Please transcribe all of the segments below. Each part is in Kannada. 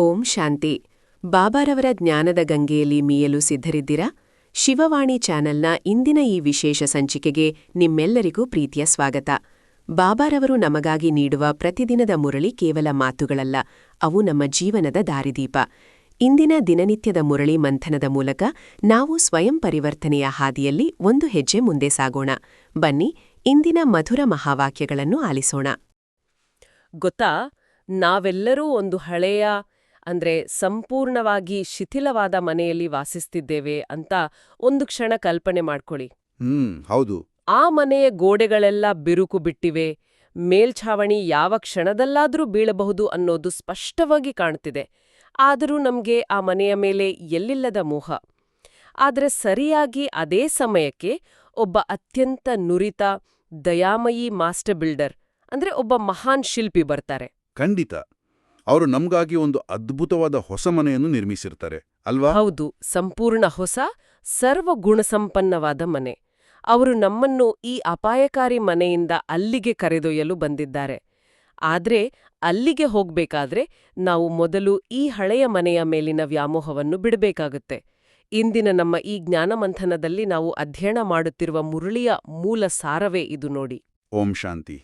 ಓಂ ಶಾಂತಿ. ಬಾಬಾರವರ ಜ್ಞಾನದ ಗಂಗೆಯಲ್ಲಿ ಮೀಯಲು ಸಿದ್ಧರಿದ್ದೀರಾ? ಶಿವವಾಣಿ ಚಾನೆಲ್ನ ಇಂದಿನ ಈ ವಿಶೇಷ ಸಂಚಿಕೆಗೆ ನಿಮ್ಮೆಲ್ಲರಿಗೂ ಪ್ರೀತಿಯ ಸ್ವಾಗತ. ಬಾಬಾರವರು ನಮಗಾಗಿ ನೀಡುವ ಪ್ರತಿದಿನದ ಮುರಳಿ ಕೇವಲ ಮಾತುಗಳಲ್ಲ, ಅವು ನಮ್ಮ ಜೀವನದ ದಾರಿದೀಪ. ಇಂದಿನ ದಿನನಿತ್ಯದ ಮುರಳಿ ಮಂಥನದ ಮೂಲಕ ನಾವು ಸ್ವಯಂ ಪರಿವರ್ತನೆಯ ಹಾದಿಯಲ್ಲಿ ಒಂದು ಹೆಜ್ಜೆ ಮುಂದೆ ಸಾಗೋಣ. ಬನ್ನಿ, ಇಂದಿನ ಮಧುರ ಮಹಾವಾಕ್ಯಗಳನ್ನು ಆಲಿಸೋಣ. ಗೊತ್ತಾ, ನಾವೆಲ್ಲರೂ ಒಂದು ಹಳೆಯ ಸಂಪೂರ್ಣವಾಗಿ ಶಿಥಿಲವಾದ ಮನೆಯಲ್ಲಿ ವಾಸಿಸ್ತಿದ್ದೇವೆ ಅಂತ ಒಂದು ಕ್ಷಣ ಕಲ್ಪನೆ ಮಾಡ್ಕೊಳ್ಳಿ. ಹೌದು. ಆ ಮನೆಯ ಗೋಡೆಗಳೆಲ್ಲ ಬಿರುಕು ಬಿಟ್ಟಿವೆ, ಮೇಲ್ಛಾವಣಿ ಯಾವ ಕ್ಷಣದಲ್ಲಾದ್ರೂ ಬೀಳಬಹುದು ಅನ್ನೋದು ಸ್ಪಷ್ಟವಾಗಿ ಕಾಣ್ತಿದೆ. ಆದರೂ ನಮ್ಗೆ ಆ ಮನೆಯ ಮೇಲೆ ಎಲ್ಲಿಲ್ಲದ ಮೋಹ. ಆದ್ರೆ ಸರಿಯಾಗಿ ಅದೇ ಸಮಯಕ್ಕೆ ಒಬ್ಬ ಅತ್ಯಂತ ನುರಿತ ದಯಾಮಯಿ ಮಾಸ್ಟರ್ ಬಿಲ್ಡರ್ ಒಬ್ಬ ಮಹಾನ್ ಶಿಲ್ಪಿ ಬರ್ತಾರೆ. ಖಂಡಿತ. ಅವರು ನಮ್ಗಾಗಿ ಒಂದು ಅದ್ಭುತವಾದ ಹೊಸ ಮನೆಯನ್ನು ನಿರ್ಮಿಸಿರ್ತಾರೆ ಅಲ್ವಾ? ಹೌದು, ಸಂಪೂರ್ಣ ಹೊಸ, ಸರ್ವಗುಣಸಂಪನ್ನವಾದ ಮನೆ. ಅವರು ನಮ್ಮನ್ನು ಈ ಅಪಾಯಕಾರಿ ಮನೆಯಿಂದ ಅಲ್ಲಿಗೆ ಕರೆದೊಯ್ಯಲು ಬಂದಿದ್ದಾರೆ. ಆದ್ರೆ ಅಲ್ಲಿಗೆ ಹೋಗ್ಬೇಕಾದ್ರೆ ನಾವು ಮೊದಲು ಈ ಹಳೆಯ ಮನೆಯ ಮೇಲಿನ ವ್ಯಾಮೋಹವನ್ನು ಬಿಡಬೇಕಾಗುತ್ತೆ. ಇಂದಿನ ನಮ್ಮ ಈ ಜ್ಞಾನಮಂಥನದಲ್ಲಿ ನಾವು ಅಧ್ಯಯನ ಮಾಡುತ್ತಿರುವ ಮುರಳಿಯ ಮೂಲ ಸಾರವೇ ಇದು ನೋಡಿ. ಓಂ ಶಾಂತಿ.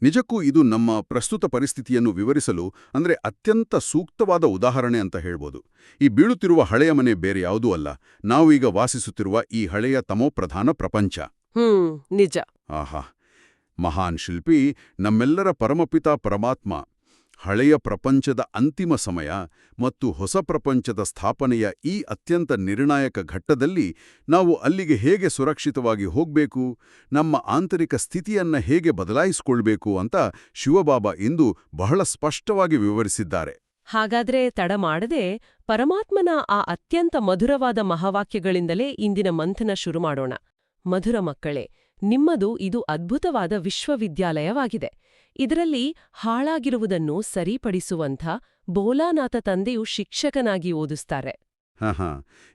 ನಿಜಕ್ಕೂ ಇದು ನಮ್ಮ ಪ್ರಸ್ತುತ ಪರಿಸ್ಥಿತಿಯನ್ನು ವಿವರಿಸಲು ಅತ್ಯಂತ ಸೂಕ್ತವಾದ ಉದಾಹರಣೆ ಅಂತ ಹೇಳ್ಬೋದು. ಈ ಬೀಳುತ್ತಿರುವ ಹಳೆಯ ಮನೆ ಬೇರೆ ಯಾವುದೂ ಅಲ್ಲ, ನಾವು ಈಗ ವಾಸಿಸುತ್ತಿರುವ ಈ ಹಳೆಯ ತಮೋಪ್ರಧಾನ ಪ್ರಪಂಚ. ನಿಜ. ಆಹಾ, ಮಹಾನ್ ಶಿಲ್ಪಿ, ನಮ್ಮೆಲ್ಲರ ಪರಮಪಿತ ಪರಮಾತ್ಮ ಹಳೆಯ ಪ್ರಪಂಚದ ಅಂತಿಮ ಸಮಯ ಮತ್ತು ಹೊಸ ಪ್ರಪಂಚದ ಸ್ಥಾಪನೆಯ ಈ ಅತ್ಯಂತ ನಿರ್ಣಾಯಕ ಘಟ್ಟದಲ್ಲಿ ನಾವು ಅಲ್ಲಿಗೆ ಹೇಗೆ ಸುರಕ್ಷಿತವಾಗಿ ಹೋಗ್ಬೇಕು, ನಮ್ಮ ಆಂತರಿಕ ಸ್ಥಿತಿಯನ್ನ ಹೇಗೆ ಬದಲಾಯಿಸಿಕೊಳ್ಬೇಕು ಅಂತ ಶಿವಬಾಬಾ ಇಂದು ಬಹಳ ಸ್ಪಷ್ಟವಾಗಿ ವಿವರಿಸಿದ್ದಾರೆ. ಹಾಗಾದ್ರೆ ತಡ ಮಾಡದೆ ಪರಮಾತ್ಮನ ಆ ಅತ್ಯಂತ ಮಧುರವಾದ ಮಹಾವಾಕ್ಯಗಳಿಂದಲೇ ಇಂದಿನ ಮಂಥನ ಶುರು ಮಾಡೋಣ. ಮಧುರ ಮಕ್ಕಳೇ, ನಿಮ್ಮದು ಇದು ಅದ್ಭುತವಾದ ವಿಶ್ವವಿದ್ಯಾಲಯವಾಗಿದೆ. ಇದರಲ್ಲಿ ಹಾಳಾಗಿರುವುದನ್ನು ಸರಿಪಡಿಸುವಂಥ ಭೋಲಾನಾಥ ತಂದೆಯು ಶಿಕ್ಷಕನಾಗಿ ಓದಿಸ್ತಾರೆ.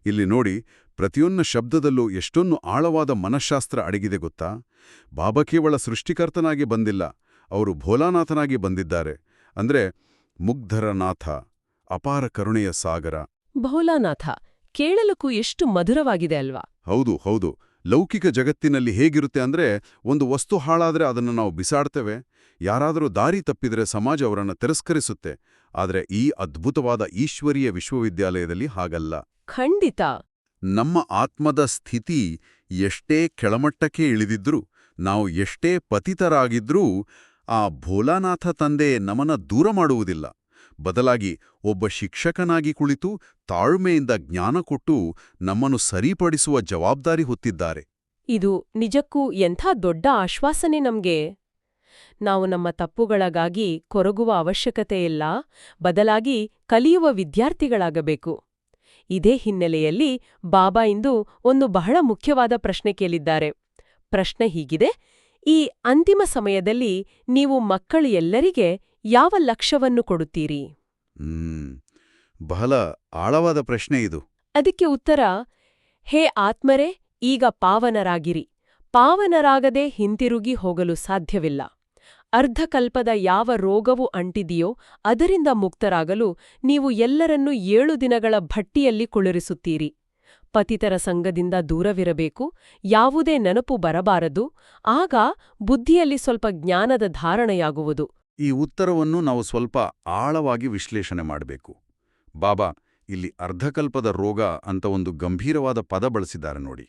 ಇಲ್ಲಿ ನೋಡಿ, ಪ್ರತಿಯೊಂದು ಶಬ್ದದಲ್ಲೂ ಎಷ್ಟೊಂದು ಆಳವಾದ ಮನಃಶಾಸ್ತ್ರ ಅಡಗಿದೆ ಗೊತ್ತಾ? ಬಾಬಾ ಕೇವಲ ಸೃಷ್ಟಿಕರ್ತನಾಗಿ ಬಂದಿಲ್ಲ, ಅವರು ಭೋಲಾನಾಥನಾಗಿ ಬಂದಿದ್ದಾರೆ. ಮುಗ್ಧರನಾಥ, ಅಪಾರ ಕರುಣೆಯ ಸಾಗರ. ಭೋಲಾನಾಥ ಕೇಳಲಕ್ಕೂ ಎಷ್ಟು ಮಧುರವಾಗಿದೆ ಅಲ್ವಾ? ಹೌದು ಹೌದು. ಲೌಕಿಕ ಜಗತ್ತಿನಲ್ಲಿ ಹೇಗಿರುತ್ತೆ ಒಂದು ವಸ್ತು ಹಾಳಾದ್ರೆ ಅದನ್ನು ನಾವು ಬಿಸಾಡ್ತೇವೆ, ಯಾರಾದರೂ ದಾರಿ ತಪ್ಪಿದ್ರೆ ಸಮಾಜ ಅವರನ್ನು ತಿರಸ್ಕರಿಸುತ್ತೆ. ಆದರೆ ಈ ಅದ್ಭುತವಾದ ಈಶ್ವರೀಯ ವಿಶ್ವವಿದ್ಯಾಲಯದಲ್ಲಿ ಹಾಗಲ್ಲ. ಖಂಡಿತ. ನಮ್ಮ ಆತ್ಮದ ಸ್ಥಿತಿ ಎಷ್ಟೇ ಕೆಳಮಟ್ಟಕ್ಕೆ ಇಳಿದಿದ್ರೂ, ನಾವು ಎಷ್ಟೇ ಪತಿತರಾಗಿದ್ರೂ ಆ ಭೋಲಾನಾಥ ತಂದೆ ನಮ್ಮನ್ನ ದೂರ ಮಾಡುವುದಿಲ್ಲ. ಬದಲಾಗಿ ಒಬ್ಬ ಶಿಕ್ಷಕನಾಗಿ ಕುಳಿತು ತಾಳ್ಮೆಯಿಂದ ಜ್ಞಾನ ಕೊಟ್ಟು ನಮ್ಮನ್ನು ಸರಿಪಡಿಸುವ ಜವಾಬ್ದಾರಿ ಹೊತ್ತಿದ್ದಾರೆ. ಇದು ನಿಜಕ್ಕೂ ಎಂಥ ದೊಡ್ಡ ಆಶ್ವಾಸನೆ ನಮ್ಗೆ. ನಾವು ನಮ್ಮ ತಪ್ಪುಗಳಿಗಾಗಿ ಕೊರಗುವ ಅವಶ್ಯಕತೆಯಿಲ್ಲ, ಬದಲಾಗಿ ಕಲಿಯುವ ವಿದ್ಯಾರ್ಥಿಗಳಾಗಬೇಕು. ಇದೇ ಹಿನ್ನೆಲೆಯಲ್ಲಿ ಬಾಬಾ ಇಂದು ಒಂದು ಬಹಳ ಮುಖ್ಯವಾದ ಪ್ರಶ್ನೆ ಕೇಳಿದ್ದಾರೆ. ಪ್ರಶ್ನೆ ಹೀಗಿದೆ: ಈ ಅಂತಿಮ ಸಮಯದಲ್ಲಿ ನೀವು ಮಕ್ಕಳು ಎಲ್ಲರಿಗೆ ಯಾವ ಲಕ್ಷ್ಯವನ್ನು ಕೊಡುತ್ತೀರಿ? ಬಹಳ ಆಳವಾದ ಪ್ರಶ್ನೆ ಇದು. ಅದಕ್ಕೆ ಉತ್ತರ: ಹೇ ಆತ್ಮರೇ, ಈಗ ಪಾವನರಾಗಿರಿ. ಪಾವನರಾಗದೆ ಹಿಂತಿರುಗಿ ಹೋಗಲು ಸಾಧ್ಯವಿಲ್ಲ. ಅರ್ಧಕಲ್ಪದ ಯಾವ ರೋಗವು ಅಂಟಿದೆಯೋ ಅದರಿಂದ ಮುಕ್ತರಾಗಲು ನೀವು ಎಲ್ಲರನ್ನೂ 7 ದಿನಗಳ ಭಟ್ಟಿಯಲ್ಲಿ ಕುಳ್ಳಿರಿಸುತ್ತೀರಿ. ಪತಿತರ ಸಂಗದಿಂದ ದೂರವಿರಬೇಕು, ಯಾವುದೇ ನೆನಪು ಬರಬಾರದು. ಆಗ ಬುದ್ಧಿಯಲ್ಲಿ ಸ್ವಲ್ಪ ಜ್ಞಾನದ ಧಾರಣೆಯಾಗುವುದು. ಈ ಉತ್ತರವನ್ನು ನಾವು ಸ್ವಲ್ಪ ಆಳವಾಗಿ ವಿಶ್ಲೇಷಣೆ ಮಾಡಬೇಕು. ಬಾಬಾ ಇಲ್ಲಿ ಅರ್ಧಕಲ್ಪದ ರೋಗ ಅಂತ ಒಂದು ಗಂಭೀರವಾದ ಪದ ಬಳಸಿದ್ದಾರೆ ನೋಡಿ.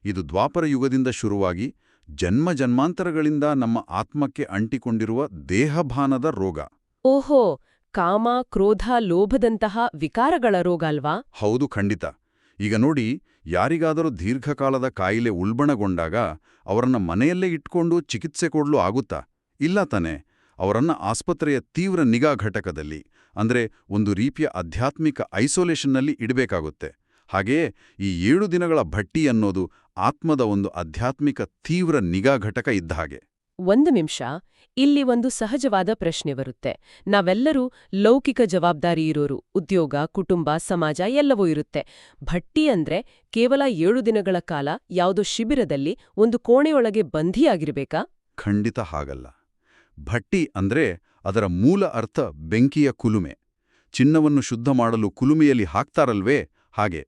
ಇದು ದ್ವಾಪರ ಯುಗದಿಂದ ಶುರುವಾಗಿ ಜನ್ಮ ಜನ್ಮಾಂತರಗಳಿಂದ ನಮ್ಮ ಆತ್ಮಕ್ಕೆ ಅಂಟಿಕೊಂಡಿರುವ ದೇಹಭಾನದ ರೋಗ. ಓಹೋ, ಕಾಮ, ಕ್ರೋಧ, ಲೋಭದಂತಹ ವಿಕಾರಗಳ ರೋಗ ಅಲ್ವಾ? ಹೌದು, ಖಂಡಿತ. ಈಗ ನೋಡಿ, ಯಾರಿಗಾದರೂ ದೀರ್ಘಕಾಲದ ಕಾಯಿಲೆ ಉಲ್ಬಣಗೊಂಡಾಗ ಅವರನ್ನ ಮನೆಯಲ್ಲೇ ಇಟ್ಕೊಂಡು ಚಿಕಿತ್ಸೆ ಕೊಡಲು ಆಗುತ್ತಾ? ಇಲ್ಲ ತಾನೆ. ಅವರನ್ನ ಆಸ್ಪತ್ರೆಯ ತೀವ್ರ ನಿಗಾ ಘಟಕದಲ್ಲಿ, ಒಂದು ರೀತಿಯ ಆಧ್ಯಾತ್ಮಿಕ ಐಸೋಲೇಷನ್ನಲ್ಲಿ ಇಡಬೇಕಾಗುತ್ತೆ. ಹಾಗೆಯೇ ಈ 7 ದಿನಗಳ ಭಟ್ಟಿ ಅನ್ನೋದು ಆತ್ಮದ ಒಂದು ಆಧ್ಯಾತ್ಮಿಕ ತೀವ್ರ ನಿಗಾ ಘಟಕ ಇದ್ದ ಹಾಗೆ. ಒಂದು ನಿಮಿಷ, ಇಲ್ಲಿ ಒಂದು ಸಹಜವಾದ ಪ್ರಶ್ನೆ ಬರುತ್ತೆ. ನಾವೆಲ್ಲರೂ ಲೌಕಿಕ ಜವಾಬ್ದಾರಿ ಇರೋರು, ಉದ್ಯೋಗ, ಕುಟುಂಬ, ಸಮಾಜ ಎಲ್ಲವೂ ಇರುತ್ತೆ. ಭಟ್ಟಿ ಕೇವಲ 7 ದಿನಗಳ ಕಾಲ ಯಾವುದೋ ಶಿಬಿರದಲ್ಲಿ ಒಂದು ಕೋಣೆಯೊಳಗೆ ಬಂಧಿಯಾಗಿರ್ಬೇಕಾ? ಖಂಡಿತ ಹಾಗಲ್ಲ. ಭಟ್ಟಿ ಅದರ ಮೂಲ ಅರ್ಥ ಬೆಂಕಿಯ ಕುಲುಮೆ. ಚಿನ್ನವನ್ನು ಶುದ್ಧ ಮಾಡಲು ಕುಲುಮೆಯಲ್ಲಿ ಹಾಕ್ತಾರಲ್ವೇ ಹಾಗೆ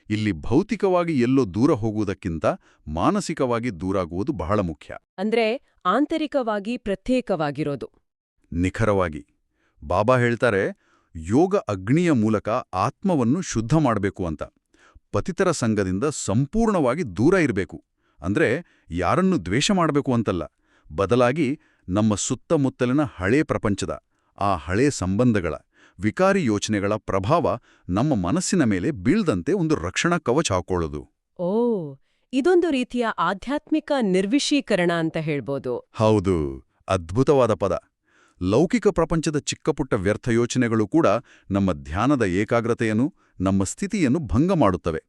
ಇಲ್ಲಿ ಭೌತಿಕವಾಗಿ ಎಲ್ಲೋ ದೂರ ಹೋಗುವುದಕ್ಕಿಂತ ಮಾನಸಿಕವಾಗಿ ದೂರಾಗುವುದು ಬಹಳ ಮುಖ್ಯ. ಅಂದ್ರೆ ಆಂತರಿಕವಾಗಿ ಪ್ರತ್ಯೇಕವಾಗಿರೋದು. ನಿಖರವಾಗಿ ಬಾಬಾ ಹೇಳ್ತಾರೆ, ಯೋಗ ಅಗ್ನಿಯ ಮೂಲಕ ಆತ್ಮವನ್ನು ಶುದ್ಧ ಮಾಡಬೇಕು ಅಂತ. ಪತಿತರ ಸಂಘದಿಂದ ಸಂಪೂರ್ಣವಾಗಿ ದೂರ ಇರಬೇಕು. ಅಂದ್ರೆ ಯಾರನ್ನು ದ್ವೇಷ ಮಾಡಬೇಕು ಅಂತಲ್ಲ, ಬದಲಾಗಿ ನಮ್ಮ ಸುತ್ತಮುತ್ತಲಿನ ಹಳೇ ಪ್ರಪಂಚದ ಆ ಹಳೇ ಸಂಬಂಧಗಳ ವಿಕಾರಿ ಯೋಚನೆಗಳ ಪ್ರಭಾವ ನಮ್ಮ ಮನಸ್ಸಿನ ಮೇಲೆ ಬೀಳ್ದಂತೆ ಒಂದು ರಕ್ಷಣಾ ಕವಚ ಹಾಕೊಳ್ಳೋದು. ಓ, ಇದೊಂದು ರೀತಿಯ ಆಧ್ಯಾತ್ಮಿಕ ನಿರ್ವಿಷೀಕರಣ ಅಂತ ಹೇಳ್ಬೋದು. ಹೌದು, ಅದ್ಭುತವಾದ ಪದ. ಲೌಕಿಕ ಪ್ರಪಂಚದ ಚಿಕ್ಕಪುಟ್ಟ ವ್ಯರ್ಥ ಯೋಚನೆಗಳು ಕೂಡ ನಮ್ಮ ಧ್ಯಾನದ ಏಕಾಗ್ರತೆಯನ್ನು, ನಮ್ಮ ಸ್ಥಿತಿಯನ್ನು ಭಂಗ ಮಾಡುತ್ತವೆ.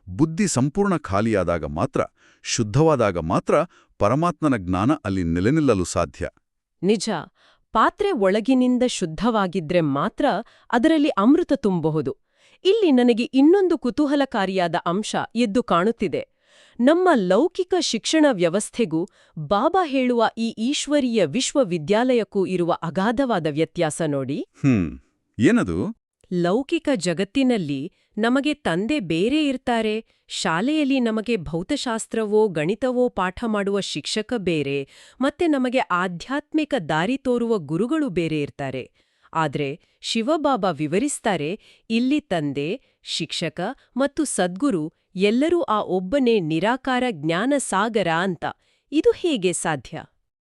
ಬುದ್ಧಿ ಸಂಪೂರ್ಣ ಖಾಲಿಯಾದಾಗ ಮಾತ್ರ, ಶುದ್ಧವಾದಾಗ ಮಾತ್ರ ಪರಮಾತ್ಮನ ಜ್ಞಾನ ಅಲ್ಲಿ ನೆಲೆನಿಲ್ಲಲು ಸಾಧ್ಯ. ನಿಜ. ಪಾತ್ರೆ ಒಳಗಿನಿಂದ ಶುದ್ಧವಾಗಿದ್ರೆ ಮಾತ್ರ ಅದರಲ್ಲಿ ಅಮೃತ ತುಂಬಬಹುದು. ಇಲ್ಲಿ ನನಗೆ ಇನ್ನೊಂದು ಕುತೂಹಲಕಾರಿಯಾದ ಅಂಶ ಎದ್ದು ಕಾಣುತ್ತಿದೆ. ನಮ್ಮ ಲೌಕಿಕ ಶಿಕ್ಷಣ ವ್ಯವಸ್ಥೆಗೂ ಬಾಬಾ ಹೇಳುವ ಈ ಈಶ್ವರೀಯ ವಿಶ್ವವಿದ್ಯಾಲಯಕ್ಕೂ ಇರುವ ಅಗಾಧವಾದ ವ್ಯತ್ಯಾಸ ನೋಡಿ. ಏನದು? ಲೌಕಿಕ ಜಗತ್ತಿನಲ್ಲಿ ನಮಗೆ ತಂದೆ ಬೇರೆ ಇರ್ತಾರೆ, ಶಾಲೆಯಲ್ಲಿ ನಮಗೆ ಭೌತಶಾಸ್ತ್ರವೋ ಗಣಿತವೋ ಪಾಠ ಮಾಡುವ ಶಿಕ್ಷಕ ಬೇರೆ, ಮತ್ತೆ ನಮಗೆ ಆಧ್ಯಾತ್ಮಿಕ ದಾರಿ ತೋರುವ ಗುರುಗಳು ಬೇರೆ ಇರ್ತಾರೆ. ಆದ್ರೆ ಶಿವಬಾಬಾ ವಿವರಿಸ್ತಾರೆ, ಇಲ್ಲಿ ತಂದೆ, ಶಿಕ್ಷಕ ಮತ್ತು ಸದ್ಗುರು ಎಲ್ಲರೂ ಆ ಒಬ್ಬನೇ ನಿರಾಕಾರ ಜ್ಞಾನ ಸಾಗರ ಅಂತ. ಇದು ಹೇಗೆ ಸಾಧ್ಯ?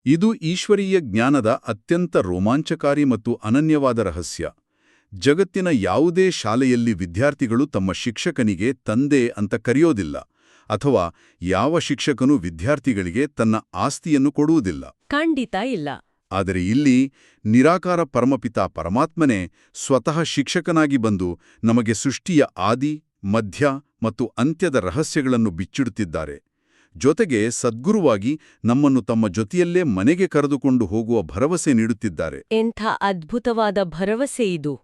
ಇದು ಈಶ್ವರೀಯ ಜ್ಞಾನದ ಅತ್ಯಂತ ರೋಮಾಂಚಕಾರಿ ಮತ್ತು ಅನನ್ಯವಾದ ರಹಸ್ಯ. ಜಗತ್ತಿನ ಯಾವುದೇ ಶಾಲೆಯಲ್ಲಿ ವಿದ್ಯಾರ್ಥಿಗಳು ತಮ್ಮ ಶಿಕ್ಷಕನಿಗೆ ತಂದೆ ಅಂತ ಕರೆಯೋದಿಲ್ಲ, ಅಥವಾ ಯಾವ ಶಿಕ್ಷಕನೂ ವಿದ್ಯಾರ್ಥಿಗಳಿಗೆ ತನ್ನ ಆಸ್ತಿಯನ್ನು ಕೊಡುವುದಿಲ್ಲ. ಖಂಡಿತ ಇಲ್ಲ. ಆದರೆ ಇಲ್ಲಿ ನಿರಾಕಾರ ಪರಮಪಿತಾ ಪರಮಾತ್ಮನೇ ಸ್ವತಃ ಶಿಕ್ಷಕನಾಗಿ ಬಂದು ನಮಗೆ ಸೃಷ್ಟಿಯ ಆದಿ, ಮಧ್ಯ ಮತ್ತು ಅಂತ್ಯದ ರಹಸ್ಯಗಳನ್ನು ಬಿಚ್ಚಿಡುತ್ತಿದ್ದಾರೆ. ಜೊತೆಗೆ ಸದ್ಗುರುವಾಗಿ ನಮ್ಮನ್ನು ತಮ್ಮ ಜೊತೆಯಲ್ಲೇ ಮನೆಗೆ ಕರೆದುಕೊಂಡು ಹೋಗುವ ಭರವಸೆ ನೀಡುತ್ತಿದ್ದಾರೆ. ಎಂಥ ಅದ್ಭುತವಾದ ಭರವಸೆ ಇದು!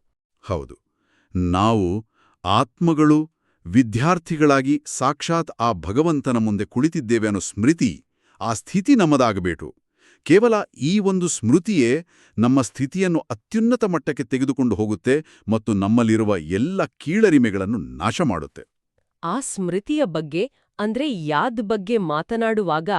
ಹೌದು, ನಾವು ಆತ್ಮಗಳು ವಿದ್ಯಾರ್ಥಿಗಳಾಗಿ ಸಾಕ್ಷಾತ್ ಆ ಭಗವಂತನ ಮುಂದೆ ಕುಳಿತಿದ್ದೇವೆ ಅನ್ನೋ ಸ್ಮೃತಿ, ಆ ಸ್ಥಿತಿ ನಮ್ಮದಾಗಬೇಕು. ಕೇವಲ ಈ ಒಂದು ಸ್ಮೃತಿಯೇ ನಮ್ಮ ಸ್ಥಿತಿಯನ್ನು ಅತ್ಯುನ್ನತ ಮಟ್ಟಕ್ಕೆ ತೆಗೆದುಕೊಂಡು ಹೋಗುತ್ತೆ ಮತ್ತು ನಮ್ಮಲ್ಲಿರುವ ಎಲ್ಲ ಕೀಳರಿಮೆಗಳನ್ನು ನಾಶ ಮಾಡುತ್ತೆ. ಆ ಸ್ಮೃತಿಯ ಬಗ್ಗೆ, ಅಂದ್ರೆ ಯಾದ್ ಬಗ್ಗೆ ಮಾತನಾಡುವಾಗ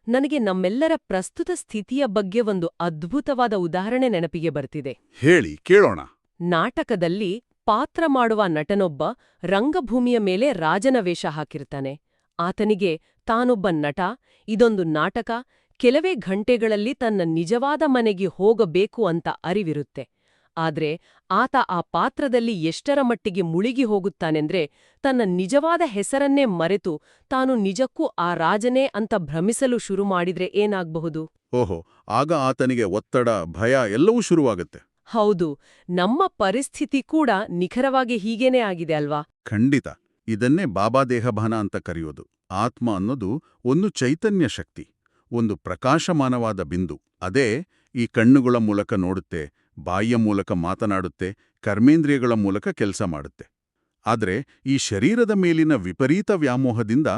ನನಗೆ ನಮ್ಮೆಲ್ಲರ ಪ್ರಸ್ತುತ ಸ್ಥಿತಿಯ ಬಗ್ಗೆ ಒಂದು ಅದ್ಭುತವಾದ ಉದಾಹರಣೆ ನೆನಪಿಗೆ ಬರ್ತಿದೆ. ಹೇಳಿ ಕೇಳೋಣ. ನಾಟಕದಲ್ಲಿ ಪಾತ್ರ ಮಾಡುವ ನಟನೊಬ್ಬ ರಂಗಭೂಮಿಯ ಮೇಲೆ ರಾಜನ ವೇಷ ಹಾಕಿರ್ತಾನೆ. ಆತನಿಗೆ ತಾನೊಬ್ಬ ನಟ, ಇದೊಂದು ನಾಟಕ, ಕೆಲವೇ ಘಂಟೆಗಳಲ್ಲಿ ತನ್ನ ನಿಜವಾದ ಮನೆಗೆ ಹೋಗಬೇಕು ಅಂತ ಅರಿವಿರುತ್ತೆ. ಆದ್ರೆ ಆತ ಆ ಪಾತ್ರದಲ್ಲಿ ಎಷ್ಟರ ಮಟ್ಟಿಗೆ ಮುಳುಗಿ ಹೋಗುತ್ತಾನೆಂದ್ರೆ, ತನ್ನ ನಿಜವಾದ ಹೆಸರನ್ನೇ ಮರೆತು ತಾನು ನಿಜಕ್ಕೂ ಆ ರಾಜನೇ ಅಂತ ಭ್ರಮಿಸಲು ಶುರು ಮಾಡಿದ್ರೆ ಏನಾಗಬಹುದು? ಓಹೋ, ಆಗ ಆತನಿಗೆ ಒತ್ತಡ, ಭಯ ಎಲ್ಲವೂ ಶುರುವಾಗುತ್ತೆ. ಹೌದು, ನಮ್ಮ ಪರಿಸ್ಥಿತಿ ಕೂಡ ನಿಖರವಾಗಿ ಹೀಗೇನೇ ಆಗಿದೆ ಅಲ್ವಾ? ಖಂಡಿತ. ಇದನ್ನೇ ಬಾಬಾ ದೇಹಭಾನ ಅಂತ ಕರೆಯೋದು. ಆತ್ಮ ಅನ್ನೋದು ಒಂದು ಚೈತನ್ಯ ಶಕ್ತಿ, ಒಂದು ಪ್ರಕಾಶಮಾನವಾದ ಬಿಂದು. ಅದೇ ಈ ಕಣ್ಣುಗಳ ಮೂಲಕ ನೋಡುತ್ತೆ, ಬಾಯಿಯ ಮೂಲಕ ಮಾತನಾಡುತ್ತೆ, ಕರ್ಮೇಂದ್ರಿಯಗಳ ಮೂಲಕ ಕೆಲಸ ಮಾಡುತ್ತೆ. ಆದ್ರೆ ಈ ಶರೀರದ ಮೇಲಿನ ವಿಪರೀತ ವ್ಯಾಮೋಹದಿಂದ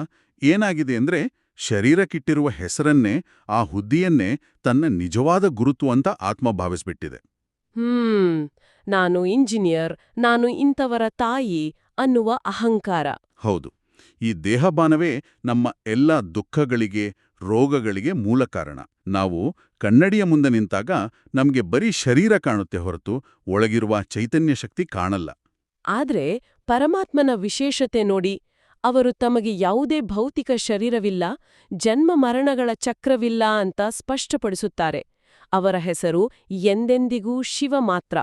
ಏನಾಗಿದೆ ಅಂದ್ರೆ, ಶರೀರಕ್ಕಿಟ್ಟಿರುವ ಹೆಸರನ್ನೇ, ಆ ಹುದ್ದೆಯನ್ನೇ ತನ್ನ ನಿಜವಾದ ಗುರುತು ಅಂತ ಆತ್ಮ ಭಾವಿಸ್ಬಿಟ್ಟಿದೆ. ನಾನು ಇಂಜಿನಿಯರ್, ನಾನು ಇಂಥವರ ತಾಯಿ ಅನ್ನುವ ಅಹಂಕಾರ. ಹೌದು, ಈ ದೇಹಭಾನವೇ ನಮ್ಮ ಎಲ್ಲ ದುಃಖಗಳಿಗೆ, ರೋಗಗಳಿಗೆ ಮೂಲ ಕಾರಣ. ನಾವು ಕನ್ನಡಿಯ ಮುಂದೆ ನಿಂತಾಗ ನಮ್ಗೆ ಬರೀ ಶರೀರ ಕಾಣುತ್ತೆ ಹೊರತು ಒಳಗಿರುವ ಚೈತನ್ಯ ಶಕ್ತಿ ಕಾಣಲ್ಲ. ಆದ್ರೆ ಪರಮಾತ್ಮನ ವಿಶೇಷತೆ ನೋಡಿ. ಅವರು ತಮಗೆ ಯಾವುದೇ ಭೌತಿಕ ಶರೀರವಿಲ್ಲ, ಜನ್ಮ ಮರಣಗಳ ಚಕ್ರವಿಲ್ಲ ಅಂತ ಸ್ಪಷ್ಟಪಡಿಸುತ್ತಾರೆ. ಅವರ ಹೆಸರು ಎಂದೆಂದಿಗೂ ಶಿವ ಮಾತ್ರ.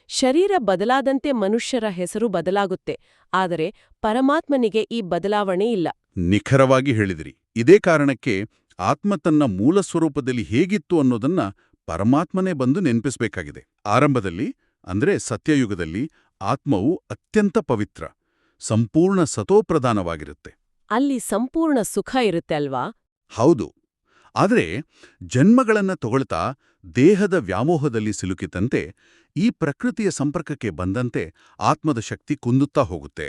ಶರೀರ ಬದಲಾದಂತೆ ಮನುಷ್ಯರ ಹೆಸರು ಬದಲಾಗುತ್ತೆ, ಆದರೆ ಪರಮಾತ್ಮನಿಗೆ ಈ ಬದಲಾವಣೆ ಇಲ್ಲ. ನಿಖರವಾಗಿ ಹೇಳಿದಿರಿ. ಇದೇ ಕಾರಣಕ್ಕೆ ಆತ್ಮ ತನ್ನ ಮೂಲ ಸ್ವರೂಪದಲ್ಲಿ ಹೇಗಿತ್ತು ಅನ್ನೋದನ್ನ ಪರಮಾತ್ಮನೇ ಬಂದು ನೆನಪಿಸಬೇಕಾಗಿದೆ. ಆರಂಭದಲ್ಲಿ, ಅಂದ್ರೆ ಸತ್ಯಯುಗದಲ್ಲಿ, ಆತ್ಮವು ಅತ್ಯಂತ ಪವಿತ್ರ, ಸಂಪೂರ್ಣ ಸತೋಪ್ರಧಾನವಾಗಿರುತ್ತೆ. ಅಲ್ಲಿ ಸಂಪೂರ್ಣ ಸುಖ ಇರುತ್ತೆ ಅಲ್ವಾ? ಹೌದು. ಆದರೆ ಜನ್ಮಗಳನ್ನ ತಗೊಳ್ತಾ ದೇಹದ ವ್ಯಾಮೋಹದಲ್ಲಿ ಸಿಲುಕಿತಂತೆ, ಈ ಪ್ರಕೃತಿಯ ಸಂಪರ್ಕಕ್ಕೆ ಬಂದಂತೆ ಆತ್ಮದ ಶಕ್ತಿ ಕುಂದುತ್ತಾ ಹೋಗುತ್ತೆ.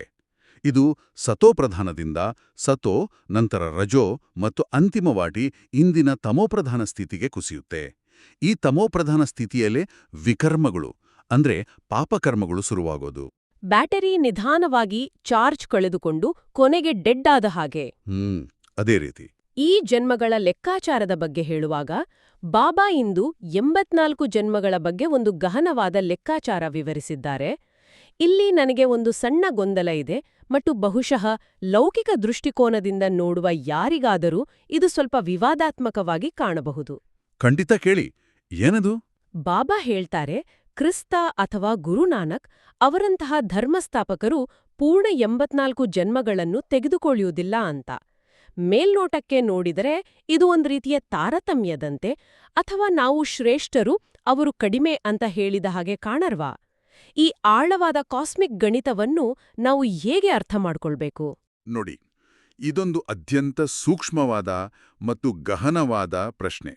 ಇದು ಸತೋಪ್ರಧಾನದಿಂದ ಸತೋ, ನಂತರ ರಜೋ ಮತ್ತು ಅಂತಿಮವಾಗಿ ಇಂದಿನ ತಮೋಪ್ರಧಾನ ಸ್ಥಿತಿಗೆ ಕುಸಿಯುತ್ತೆ. ಈ ತಮೋಪ್ರಧಾನ ಸ್ಥಿತಿಯಲ್ಲೇ ವಿಕರ್ಮಗಳು, ಅಂದ್ರೆ ಪಾಪಕರ್ಮಗಳು ಶುರುವಾಗೋದು. ಬ್ಯಾಟರಿ ನಿಧಾನವಾಗಿ ಚಾರ್ಜ್ ಕಳೆದುಕೊಂಡು ಕೊನೆಗೆ ಡೆಡ್ ಆದ ಹಾಗೆ. ಅದೇ ರೀತಿ. ಈ ಜನ್ಮಗಳ ಲೆಕ್ಕಾಚಾರದ ಬಗ್ಗೆ ಹೇಳುವಾಗ ಬಾಬಾ ಇಂದು 84 ಜನ್ಮಗಳ ಬಗ್ಗೆ ಒಂದು ಗಹನವಾದ ಲೆಕ್ಕಾಚಾರ ವಿವರಿಸಿದ್ದಾರೆ. ಇಲ್ಲಿ ನನಗೆ ಒಂದು ಸಣ್ಣ ಗೊಂದಲ ಇದೆ ಮತ್ತು ಬಹುಶಃ ಲೌಕಿಕ ದೃಷ್ಟಿಕೋನದಿಂದ ನೋಡುವ ಯಾರಿಗಾದರೂ ಇದು ಸ್ವಲ್ಪ ವಿವಾದಾತ್ಮಕವಾಗಿ ಕಾಣಬಹುದು. ಖಂಡಿತ ಕೇಳಿ, ಏನದು? ಬಾಬಾ ಹೇಳ್ತಾರೆ, ಕ್ರಿಸ್ತ ಅಥವಾ ಗುರುನಾನಕ್ ಅವರಂತಹ ಧರ್ಮಸ್ಥಾಪಕರು ಪೂರ್ಣ 84 ಜನ್ಮಗಳನ್ನು ತೆಗೆದುಕೊಳ್ಳುವುದಿಲ್ಲ ಅಂತ. ಮೇಲ್ನೋಟಕ್ಕೆ ನೋಡಿದರೆ ಇದು ಒಂದು ರೀತಿಯ ತಾರತಮ್ಯದಂತೆ, ಅಥವಾ ನಾವು ಶ್ರೇಷ್ಠರು ಅವರು ಕಡಿಮೆ ಅಂತ ಹೇಳಿದ ಹಾಗೆ ಕಾಣರ್ವಾ? ಈ ಆಳವಾದ ಕಾಸ್ಮಿಕ್ ಗಣಿತವನ್ನು ನಾವು ಹೇಗೆ ಅರ್ಥ ಮಾಡ್ಕೊಳ್ಬೇಕು? ನೋಡಿ, ಇದೊಂದು ಅತ್ಯಂತ ಸೂಕ್ಷ್ಮವಾದ ಮತ್ತು ಗಹನವಾದ ಪ್ರಶ್ನೆ.